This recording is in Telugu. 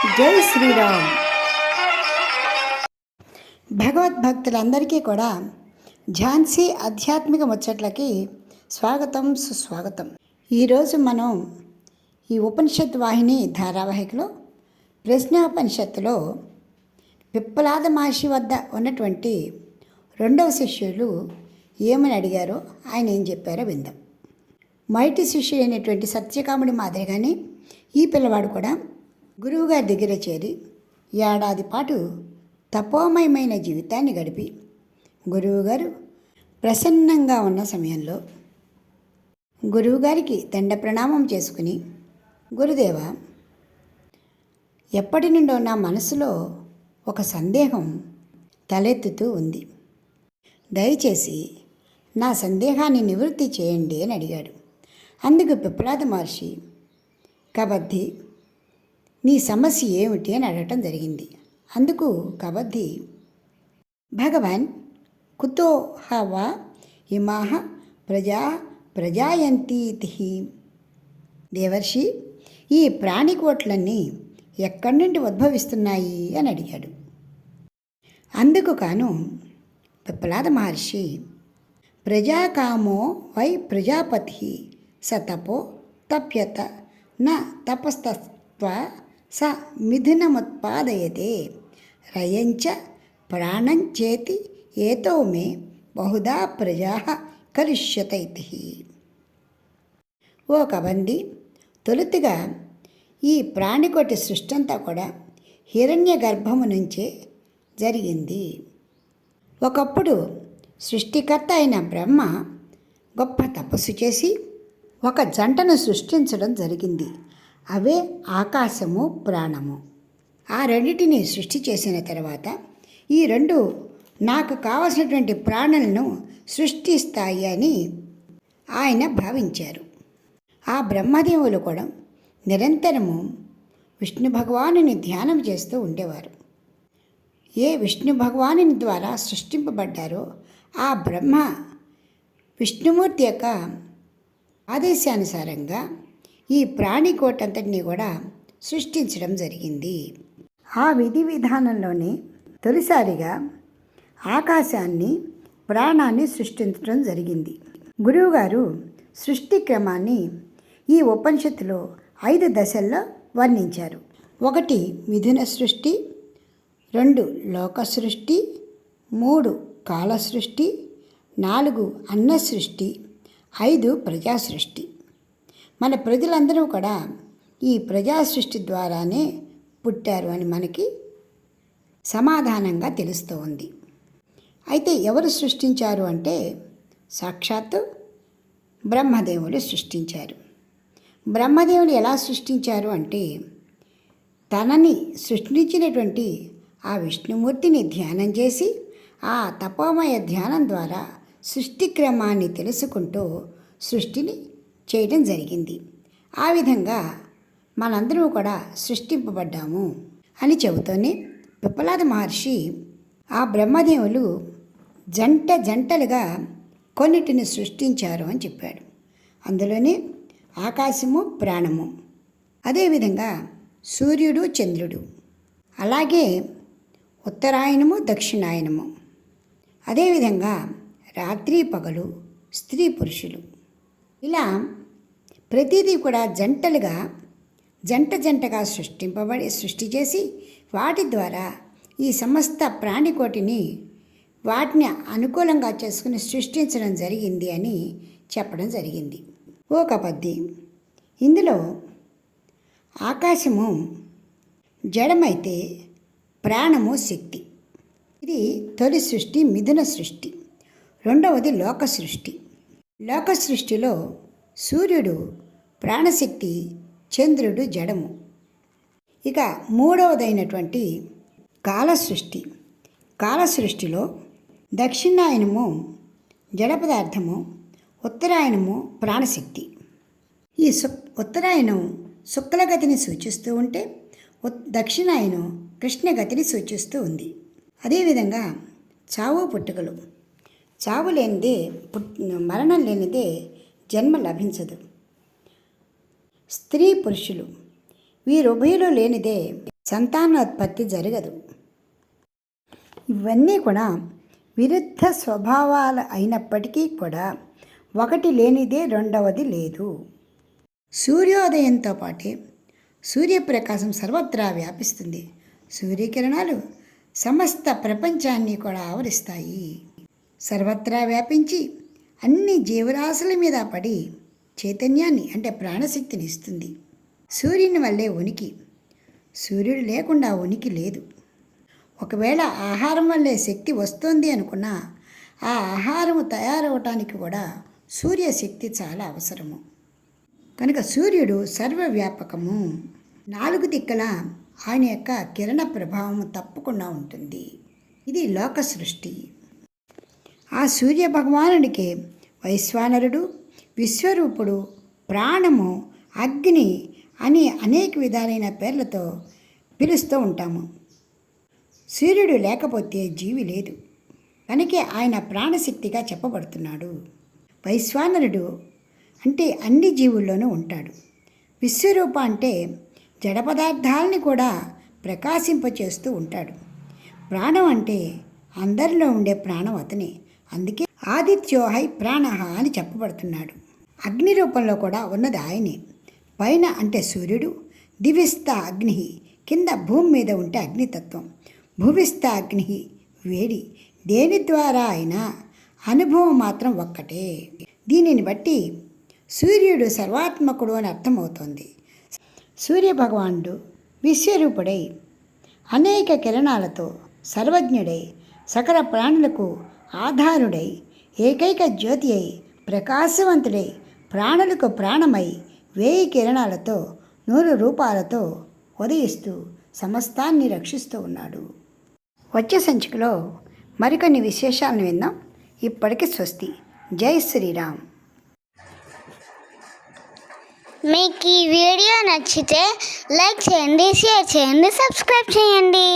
జై శ్రీరామ్. భగవద్భక్తులందరికీ కూడా ఝాన్సీ ఆధ్యాత్మిక ముచ్చట్లకి స్వాగతం, సుస్వాగతం. ఈరోజు మనం ఈ ఉపనిషత్ వాహిని ధారావాహికలో ప్రశ్నోపనిషత్తులో పిప్పలాద మహర్షి వద్ద ఉన్నటువంటి రెండవ శిష్యులు ఏమని అడిగారో ఆయన ఏం చెప్పారో విందాం. మొదటి శిష్యుడైనటువంటి సత్యకాముడి మాదిరిగానే ఈ పిల్లవాడు కూడా గురువుగారి దగ్గర చేరి ఏడాది పాటు తపోమయమైన జీవితాన్ని గడిపి గురువుగారు ప్రసన్నంగా ఉన్న సమయంలో గురువుగారికి దండ ప్రణామం చేసుకుని, గురుదేవ, ఎప్పటి నుండో నా మనసులో ఒక సందేహం తలెత్తుతూ ఉంది. దయచేసి నా సందేహాన్ని నివృత్తి చేయండి అని అడిగాడు. అందుకు పిప్పలాద మహర్షి, కబద్ధి, నీ సమస్య ఏమిటి అని అడగటం జరిగింది. అందుకు కబద్ధి, భగవాన్, కుతో హవా ఇమాహ ప్రజాయంతీతి. దేవర్షి, ఈ ప్రాణికోట్లన్నీ ఎక్కడి నుండి ఉద్భవిస్తున్నాయి అని అడిగాడు. అందుకు కాను పిప్పలాద మహర్షి, ప్రజాకామో వై ప్రజాపతి సతపో తప్యత న తపస్తత్వ స మిథునముత్పాదయతే రయంచ ప్రాణంచేతి ఏతో మే బహుదా ప్రజా కలుష్యతైతి. ఓ కబంది, తొలుతుగా ఈ ప్రాణికోటి సృష్టి అంతా కూడా హిరణ్య గర్భము నుంచే జరిగింది. ఒకప్పుడు సృష్టికర్త అయిన బ్రహ్మ గొప్ప తపస్సు చేసి ఒక జంటను సృష్టించడం జరిగింది. అవే ఆకాశము, ప్రాణము. ఆ రెండింటిని సృష్టి చేసిన తర్వాత ఈ రెండు నాకు కావలసినటువంటి ప్రాణులను సృష్టిస్తాయి అని ఆయన భావించారు. ఆ బ్రహ్మదేవులు కూడా నిరంతరము విష్ణు భగవానుని ధ్యానం చేస్తూ ఉండేవారు. ఏ విష్ణు భగవానుని ద్వారా సృష్టింపబడ్డారో ఆ బ్రహ్మ విష్ణుమూర్తి యొక్క ఆదేశానుసారంగా ఈ ప్రాణికోటంతటిని కూడా సృష్టించడం జరిగింది. ఆ విధి విధానంలోనే తొలిసారిగా ఆకాశాన్ని, ప్రాణాన్ని సృష్టించడం జరిగింది. గురువుగారు సృష్టి క్రమాన్ని ఈ ఉపనిషత్తులో 5 దశల్లో వర్ణించారు. 1 మిథున సృష్టి, 2 లోక సృష్టి, 3 కాల సృష్టి, 4 అన్న సృష్టి, 5 ప్రజా సృష్టి. మన ప్రజలందరూ కూడా ఈ ప్రజా సృష్టి ద్వారానే పుట్టారు అని మనకి సమాధానంగా తెలుస్తూ ఉంది. అయితే ఎవరు సృష్టించారు అంటే సాక్షాత్తు బ్రహ్మదేవుడు సృష్టించారు. బ్రహ్మదేవుడు ఎలా సృష్టించారు అంటే తనని సృష్టించినటువంటి ఆ విష్ణుమూర్తిని ధ్యానం చేసి ఆ తపోమయ ధ్యానం ద్వారా సృష్టి క్రమాన్ని తెలుసుకుంటూ సృష్టిని చేయడం జరిగింది. ఆ విధంగా మనందరూ కూడా సృష్టింపబడ్డాము అని చెబుతూనే పిప్పలాద మహర్షి ఆ బ్రహ్మదేవులు జంటలుగా కొన్నిటిని సృష్టించారు అని చెప్పాడు. అందులోనే ఆకాశము, ప్రాణము, అదేవిధంగా సూర్యుడు, చంద్రుడు, అలాగే ఉత్తరాయణము, దక్షిణాయనము, అదేవిధంగా రాత్రి పగలు, స్త్రీ పురుషులు, ఇలా ప్రతిదీ కూడా జంటగా సృష్టి చేసి వాటి ద్వారా ఈ సమస్త ప్రాణికోటిని వాటిని అనుకూలంగా చేసుకుని సృష్టించడం జరిగింది అని చెప్పడం జరిగింది. ఓ కపద్ది, ఇందులో ఆకాశము జడమైతే ప్రాణము శక్తి. ఇది తొలి సృష్టి, మిథున సృష్టి. రెండవది లోక సృష్టి. లోక సృష్టిలో సూర్యుడు ప్రాణశక్తి, చంద్రుడు జడము. ఇక మూడవదైనటువంటి కాల సృష్టి. కాల సృష్టిలో దక్షిణాయనము జడ పదార్థము, ఉత్తరాయణము ప్రాణశక్తి. ఈ ఉత్తరాయణం శుక్లగతిని సూచిస్తూ ఉంటే దక్షిణాయనం కృష్ణగతిని సూచిస్తూ ఉంది. అదేవిధంగా చావు పుట్టుకలు. చావు లేనిదే మరణం లేనిదే జన్మ లభించదు. స్త్రీ పురుషులు వీరుభయులు లేనిదే సంతానోత్పత్తి జరగదు. ఇవన్నీ కూడా విరుద్ధ స్వభావాలు అయినప్పటికీ కూడా ఒకటి లేనిదే రెండవది లేదు. సూర్యోదయంతో పాటే సూర్యప్రకాశం సర్వత్రా వ్యాపిస్తుంది. సూర్యకిరణాలు సమస్త ప్రపంచాన్ని కూడా ఆవరిస్తాయి. సర్వత్రా వ్యాపించి అన్ని జీవరాశుల మీద పడి చైతన్యాన్ని అంటే ప్రాణశక్తిని ఇస్తుంది. సూర్యుని వల్లే ఉనికి. సూర్యుడు లేకుండా ఉనికి లేదు. ఒకవేళ ఆహారం వల్లే శక్తి వస్తుంది అనుకున్నా ఆ ఆహారము తయారవటానికి కూడా సూర్యశక్తి చాలా అవసరము. కనుక సూర్యుడు సర్వవ్యాపకము. 4 దిక్కుల ఆయన యొక్క కిరణ ప్రభావం తప్పకుండా ఉంటుంది. ఇది లోక సృష్టి. ఆ సూర్య భగవానుడికి వైశ్వానరుడు, విశ్వరూపుడు, ప్రాణము, అగ్ని అని అనేక విధాలైన పేర్లతో పిలుస్తూ ఉంటాము. సూర్యుడు లేకపోతే జీవి లేదు. కనుకే ఆయన ప్రాణశక్తిగా చెప్పబడుతున్నాడు. వైశ్వానరుడు అంటే అన్ని జీవుల్లోనూ ఉంటాడు. విశ్వరూప అంటే జడ పదార్థాలని కూడా ప్రకాశింపచేస్తూ ఉంటాడు. ప్రాణం అంటే అందరిలో ఉండే ప్రాణం అతనే. అందుకే ఆదిత్యోహై ప్రాణః అని చెప్పబడుతున్నాడు. అగ్ని రూపంలో కూడా ఉన్నది ఆయనే. పైన అంటే సూర్యుడు, దివిస్థ అగ్ని, కింద భూమి మీద ఉంటే అగ్నితత్వం, భువిస్థ అగ్ని వేడి. దేని ద్వారా అయినా అనుభవం మాత్రం ఒక్కటే. దీనిని బట్టి సూర్యుడు సర్వాత్మకుడు అని అర్థమవుతోంది. సూర్యభగవానుడు విశ్వరూపుడై అనేక కిరణాలతో సర్వజ్ఞుడై సకల ప్రాణులకు ఆధారుడై ఏకైక జ్యోతి అయి ప్రకాశవంతుడై ప్రాణులకు ప్రాణమై 1000 కిరణాలతో 100 రూపాలతో ఉదయిస్తూ సమస్తాన్ని రక్షిస్తూ ఉన్నాడు. వచ్చే సంచికలో మరికొన్ని విశేషాలను విందాం. ఇప్పటికి స్వస్తి. జై శ్రీరామ్. మీకు ఈ వీడియో నచ్చితే లైక్ చేయండి, షేర్ చేయండి, సబ్స్క్రైబ్ చేయండి.